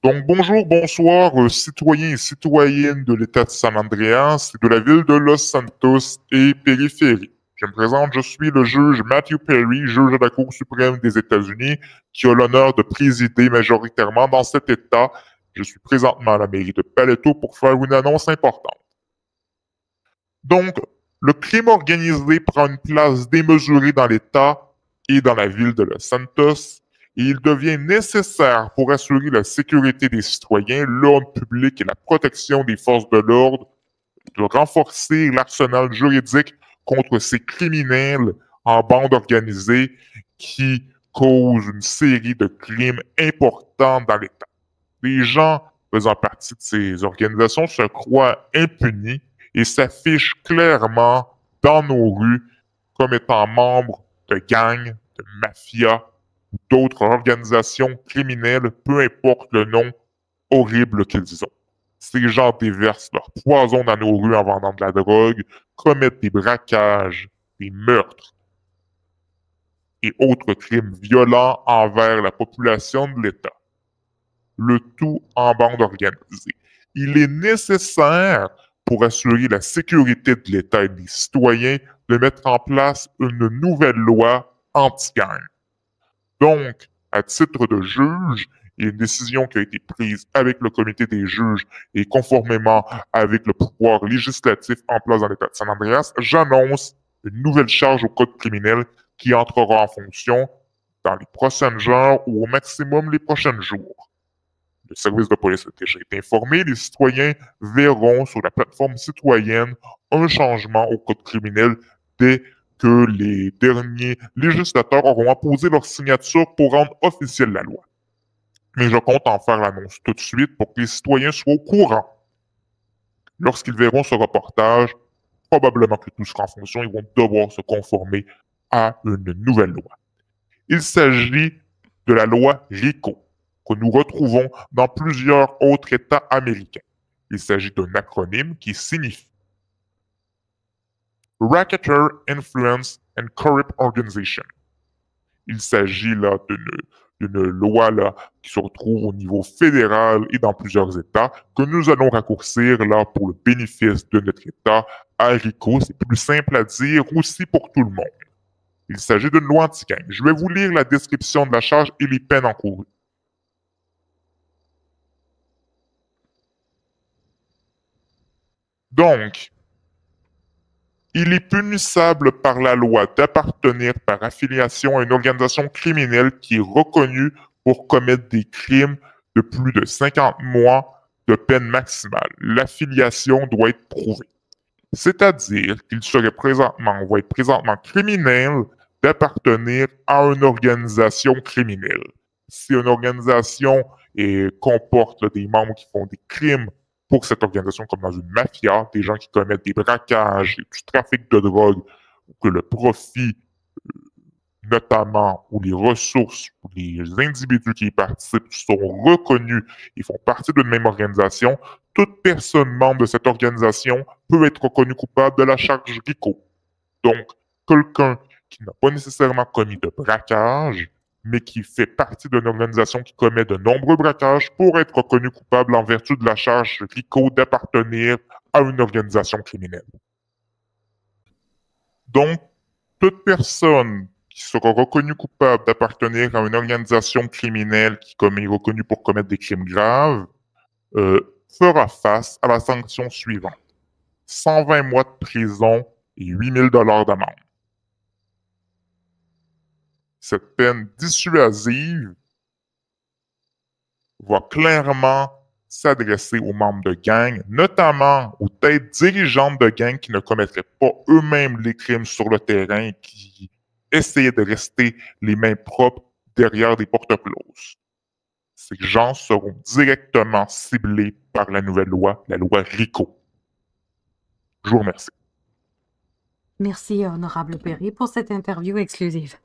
Donc, bonjour, bonsoir, citoyens et citoyennes de l'État de San Andreas et de la ville de Los Santos et périphérie. Je me présente, je suis le juge Matthew Perry, juge de la Cour suprême des États-Unis, qui a l'honneur de présider majoritairement dans cet État. Je suis présentement à la mairie de Paleto pour faire une annonce importante. Donc, le crime organisé prend une place démesurée dans l'État et dans la ville de Los Santos. Et il devient nécessaire pour assurer la sécurité des citoyens, l'ordre public et la protection des forces de l'ordre de renforcer l'arsenal juridique contre ces criminels en bande organisée qui causent une série de crimes importants dans l'État. Les gens faisant partie de ces organisations se croient impunis et s'affichent clairement dans nos rues comme étant membres de gangs, de mafias, d'autres organisations criminelles, peu importe le nom horrible qu'ils ont. Ces gens déversent leur poison dans nos rues en vendant de la drogue, commettent des braquages, des meurtres et autres crimes violents envers la population de l'État. Le tout en bande organisée. Il est nécessaire, pour assurer la sécurité de l'État et des citoyens, de mettre en place une nouvelle loi anti-gang. Donc, à titre de juge, il y a une décision qui a été prise avec le comité des juges et conformément avec le pouvoir législatif en place dans l'État de San Andreas, j'annonce une nouvelle charge au code criminel qui entrera en fonction dans les prochaines heures ou au maximum les prochains jours. Le service de police a déjà été informé, les citoyens verront sur la plateforme citoyenne un changement au code criminel dès que les derniers législateurs auront apposé leur signature pour rendre officielle la loi. Mais je compte en faire l'annonce tout de suite pour que les citoyens soient au courant. Lorsqu'ils verront ce reportage, probablement que tout sera en fonction, ils vont devoir se conformer à une nouvelle loi. Il s'agit de la loi RICO, que nous retrouvons dans plusieurs autres États américains. Il s'agit d'un acronyme qui signifie Racketeer Influence and Corrupt Organization. Il s'agit là d'une loi là, qui se retrouve au niveau fédéral et dans plusieurs États que nous allons raccourcir là pour le bénéfice de notre État à RICO. C'est plus simple à dire aussi pour tout le monde. Il s'agit d'une loi anti-gang. Je vais vous lire la description de la charge et les peines encourues. Donc, il est punissable par la loi d'appartenir par affiliation à une organisation criminelle qui est reconnue pour commettre des crimes de plus de 50 mois de peine maximale. L'affiliation doit être prouvée. C'est-à-dire qu'il va être présentement criminel d'appartenir à une organisation criminelle. Si une organisation comporte des membres qui font des crimes pour cette organisation comme dans une mafia, des gens qui commettent des braquages, du trafic de drogue, ou que le profit, notamment, ou les ressources, ou les individus qui y participent sont reconnus et font partie d'une même organisation, toute personne membre de cette organisation peut être reconnue coupable de la charge RICO. Donc, quelqu'un qui n'a pas nécessairement commis de braquage, mais qui fait partie d'une organisation qui commet de nombreux braquages pour être reconnu coupable en vertu de la charge RICO d'appartenir à une organisation criminelle. Donc, toute personne qui sera reconnue coupable d'appartenir à une organisation criminelle qui est reconnue pour commettre des crimes graves fera face à la sanction suivante. 120 mois de prison et 8 000 $ d'amende. Cette peine dissuasive va clairement s'adresser aux membres de gangs, notamment aux têtes dirigeantes de gangs qui ne commettraient pas eux-mêmes les crimes sur le terrain et qui essayaient de rester les mains propres derrière des portes closes. Ces gens seront directement ciblés par la nouvelle loi, la loi RICO. Je vous remercie. Merci, honorable Perry, pour cette interview exclusive.